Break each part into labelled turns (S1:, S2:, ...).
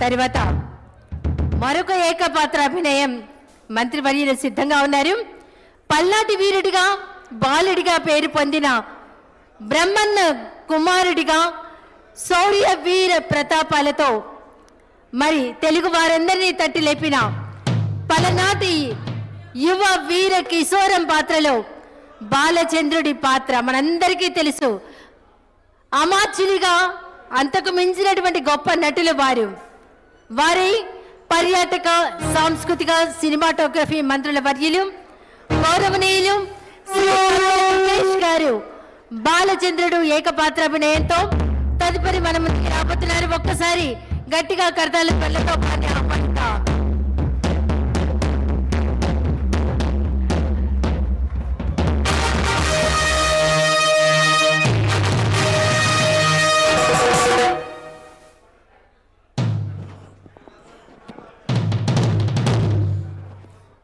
S1: తర్వాత మరొక ఏకపాత్రాభినయం మంత్రివర్యులు సిద్ధంగా ఉన్నారు. పల్నాటి వీరుడిగా బాలుడిగా పేరు పొందిన బ్రహ్మన్న కుమారుడిగా శౌర్య వీర ప్రతాపాలతో మరి తెలుగు వారందరినీ తట్టి లేపిన పలనాటి యువ వీర కిశోరం పాత్రలో బాలచంద్రుడి పాత్ర మనందరికీ తెలుసు. అమాత్యునిగా అంతకు మించినటువంటి గొప్ప నటులు వారి పర్యాటక సాంస్కృతిక సినిమాటోగ్రఫీ మంత్రుల వర్యులు గౌరవనీయులు శ్రీ సురేష్ గారు బాలచంద్రుడు ఏకపాత్రాభినయంతో తదుపరి మన ముందుకు రాబోతున్నారు. ఒక్కసారి గట్టిగా కర్తాల పళ్ళతో ఆహ్వానిద్దాం.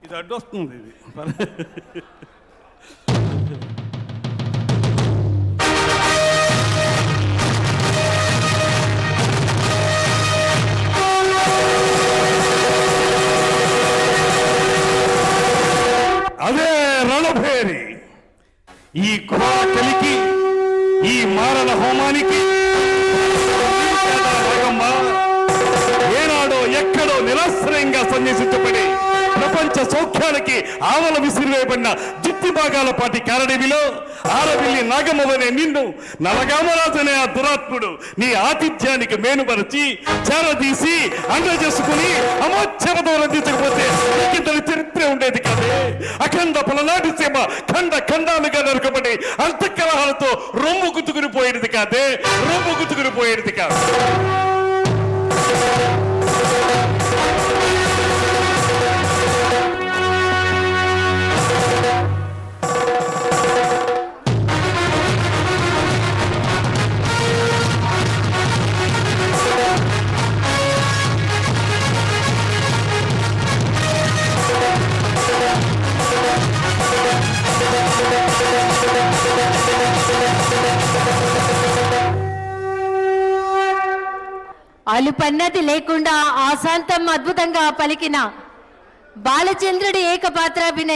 S2: ఇది అడ్డొస్తుంది. ఇది అదే రణభేరి. ఈ కలికి ఈ మారణ హోమానికి ఏనాడో ఎక్కడో నిరాశ్రయంగా సన్నిహించబడి ప్రపంచ సౌఖ్యానికి ఆవల విసిరివేయబడిన జిత్తి భాగాల పాటి కారడవిలో ఆరవిల్లి నాగమ్మవనే నిన్ను నలగామరాజనే ఆ దురాత్ముడు నీ ఆతిథ్యానికి మేనుపరిచి చేరదీసి అందజేసుకుని అమోచ్చరతో రందించకపోతే ఇంతటి చరిత్ర ఉండేది కాదే. అఖండ పలనాటి సీమ ఖండ ఖండాలుగా నరకబడి అంతఃకలహాలతో రొమ్ము గుర్తుకుని పోయేది కాదే, రొమ్ము గుర్తుకుని పోయేది కాదు.
S1: అలుపన్నది లేకుండా ఆశాంతం అద్భుతంగా పలికిన బాలచంద్రుడి ఏకపాత్రాభినయం